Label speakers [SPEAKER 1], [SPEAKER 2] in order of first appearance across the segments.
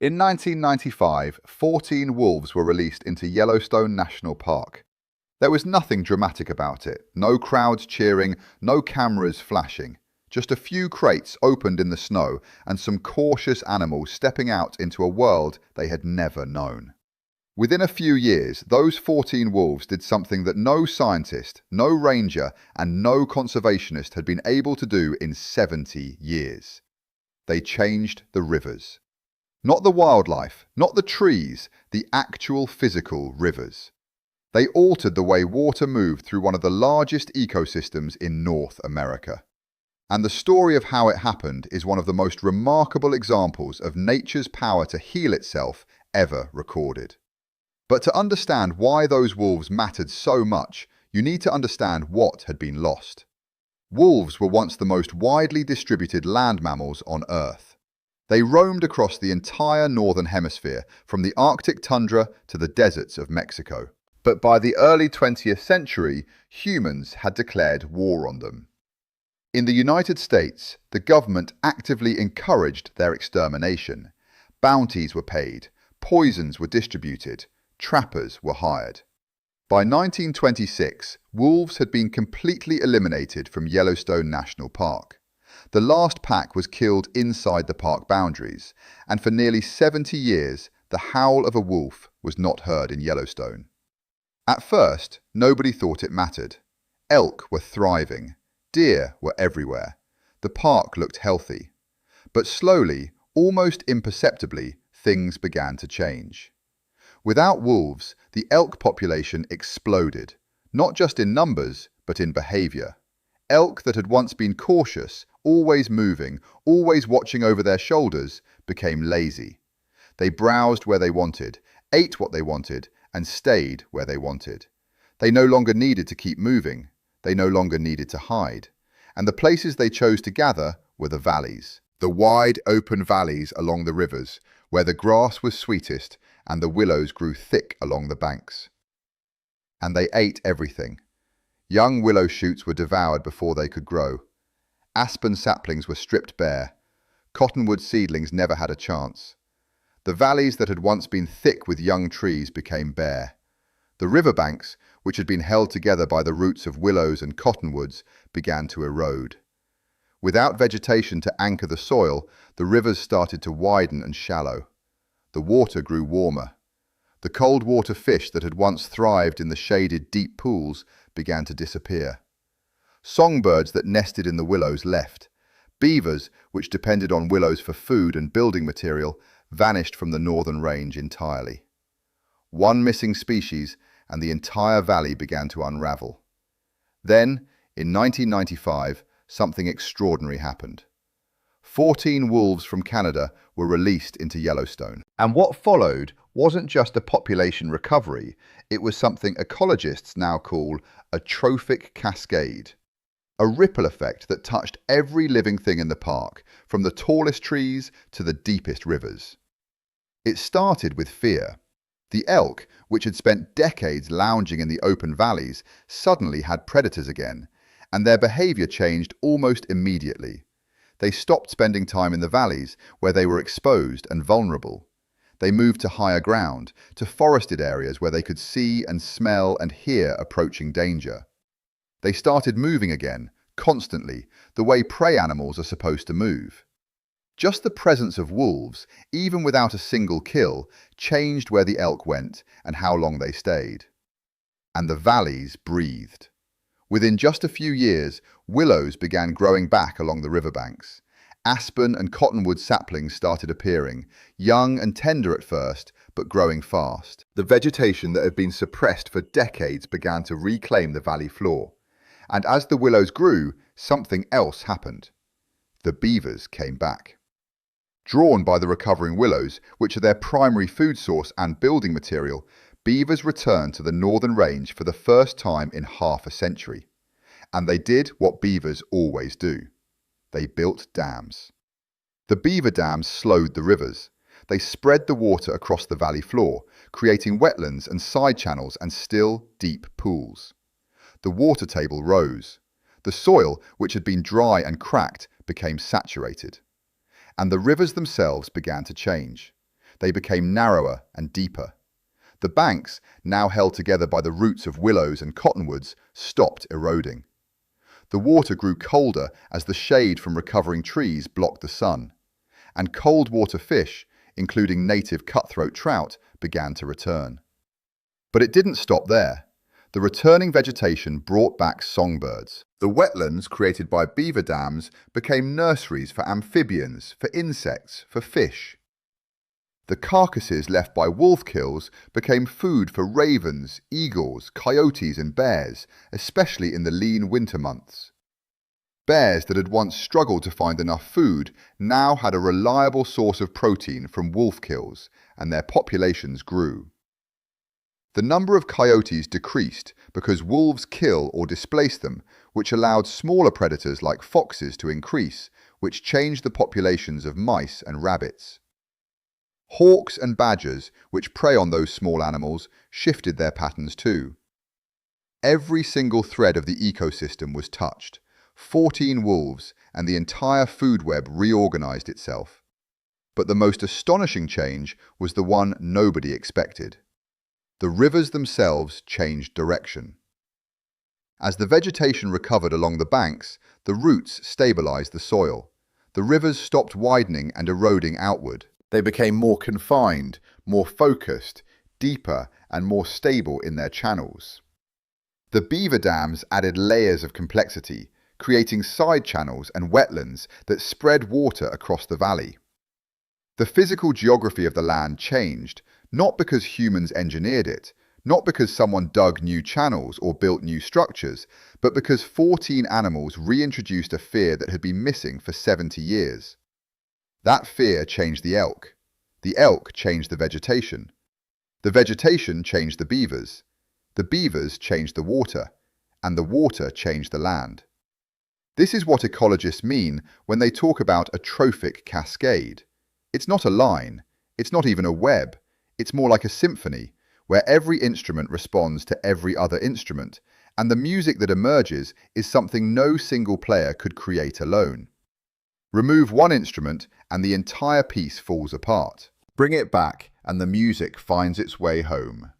[SPEAKER 1] In 1995, 14 wolves were released into Yellowstone National Park. There was nothing dramatic about it, no crowds cheering, no cameras flashing. Just a few crates opened in the snow and some cautious animals stepping out into a world they had never known. Within a few years, those 14 wolves did something that no scientist, no ranger, and no conservationist had been able to do in 70 years. They changed the rivers. Not the wildlife, not the trees, the actual physical rivers. They altered the way water moved through one of the largest ecosystems in North America. And the story of how it happened is one of the most remarkable examples of nature's power to heal itself ever recorded. But to understand why those wolves mattered so much, you need to understand what had been lost. Wolves were once the most widely distributed land mammals on Earth. They roamed across the entire northern hemisphere, from the Arctic tundra to the deserts of Mexico. But by the early 20th century, humans had declared war on them. In the United States, the government actively encouraged their extermination. Bounties were paid, poisons were distributed, trappers were hired. By 1926, wolves had been completely eliminated from Yellowstone National Park. The last pack was killed inside the park boundaries, and for nearly 70 years, the howl of a wolf was not heard in Yellowstone. At first, nobody thought it mattered. Elk were thriving. Deer were everywhere. The park looked healthy. But slowly, almost imperceptibly, things began to change. Without wolves, the elk population exploded, not just in numbers, but in behavior. Elk that had once been cautious, always moving, always watching over their shoulders, became lazy. They browsed where they wanted, ate what they wanted, and stayed where they wanted. They no longer needed to keep moving. They no longer needed to hide. And the places they chose to gather were the valleys. The wide, open valleys along the rivers, where the grass was sweetest and the willows grew thick along the banks. And they ate everything. Young willow shoots were devoured before they could grow. Aspen saplings were stripped bare. Cottonwood seedlings never had a chance. The valleys that had once been thick with young trees became bare. The riverbanks, which had been held together by the roots of willows and cottonwoods, began to erode. Without vegetation to anchor the soil, the rivers started to widen and shallow. The water grew warmer. The cold water fish that had once thrived in the shaded deep pools began to disappear. Songbirds that nested in the willows left. Beavers, which depended on willows for food and building material, vanished from the northern range entirely. One missing species, and the entire valley began to unravel. Then, in 1995, something extraordinary happened. 14 wolves from Canada were released into Yellowstone. And what followed wasn't just a population recovery, it was something ecologists now call a trophic cascade. A ripple effect that touched every living thing in the park, from the tallest trees to the deepest rivers. It started with fear. The elk, which had spent decades lounging in the open valleys, suddenly had predators again, and their behavior changed almost immediately. They stopped spending time in the valleys, where they were exposed and vulnerable. They moved to higher ground, to forested areas where they could see and smell and hear approaching danger. They started moving again, constantly, the way prey animals are supposed to move. Just the presence of wolves, even without a single kill, changed where the elk went and how long they stayed. And the valleys breathed. Within just a few years, willows began growing back along the riverbanks. Aspen and cottonwood saplings started appearing, young and tender at first, but growing fast. The vegetation that had been suppressed for decades began to reclaim the valley floor. And as the willows grew, something else happened. The beavers came back. Drawn by the recovering willows, which are their primary food source and building material, beavers returned to the northern range for the first time in half a century. And they did what beavers always do. They built dams. The beaver dams slowed the rivers. They spread the water across the valley floor, creating wetlands and side channels and still, deep pools. The water table rose. The soil, which had been dry and cracked, became saturated. And the rivers themselves began to change. They became narrower and deeper. The banks, now held together by the roots of willows and cottonwoods, stopped eroding. The water grew colder as the shade from recovering trees blocked the sun, and cold water fish, including native cutthroat trout, began to return. But it didn't stop there. The returning vegetation brought back songbirds. The wetlands created by beaver dams became nurseries for amphibians, for insects, for fish. The carcasses left by wolf kills became food for ravens, eagles, coyotes and bears, especially in the lean winter months. Bears that had once struggled to find enough food now had a reliable source of protein from wolf kills, and their populations grew. The number of coyotes decreased because wolves kill or displace them, which allowed smaller predators like foxes to increase, which changed the populations of mice and rabbits. Hawks and badgers, which prey on those small animals, shifted their patterns too. Every single thread of the ecosystem was touched. 14 wolves, and the entire food web reorganized itself. But the most astonishing change was the one nobody expected. The rivers themselves changed direction. As the vegetation recovered along the banks, the roots stabilized the soil. The rivers stopped widening and eroding outward. They became more confined, more focused, deeper, and more stable in their channels. The beaver dams added layers of complexity, creating side channels and wetlands that spread water across the valley. The physical geography of the land changed, not because humans engineered it, not because someone dug new channels or built new structures, but because 14 animals reintroduced a fear that had been missing for 70 years. That fear changed the elk. The elk changed the vegetation. The vegetation changed the beavers. The beavers changed the water. And the water changed the land. This is what ecologists mean when they talk about a trophic cascade. It's not a line. It's not even a web. It's more like a symphony, where every instrument responds to every other instrument, and the music that emerges is something no single player could create alone. Remove one instrument and the entire piece falls apart. Bring it back and the music finds its way home.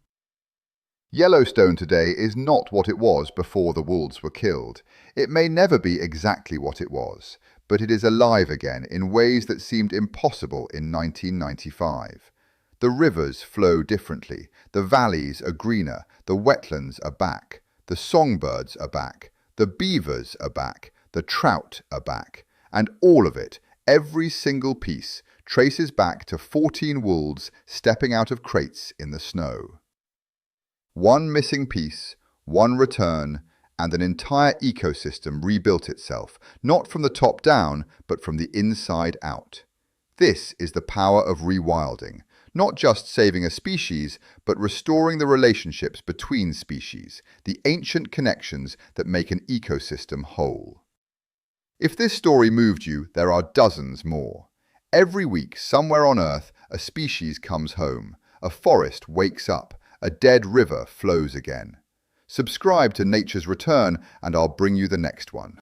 [SPEAKER 1] Yellowstone today is not what it was before the wolves were killed. It may never be exactly what it was, but it is alive again in ways that seemed impossible in 1995. The rivers flow differently, the valleys are greener, the wetlands are back, the songbirds are back, the beavers are back, the trout are back, and all of it, every single piece, traces back to 14 wolves stepping out of crates in the snow. One missing piece, one return, and an entire ecosystem rebuilt itself, not from the top down, but from the inside out. This is the power of rewilding, not just saving a species, but restoring the relationships between species, the ancient connections that make an ecosystem whole. If this story moved you, there are dozens more. Every week, somewhere on Earth, a species comes home, a forest wakes up, a dead river flows again. Subscribe to Nature's Return and I'll bring you the next one.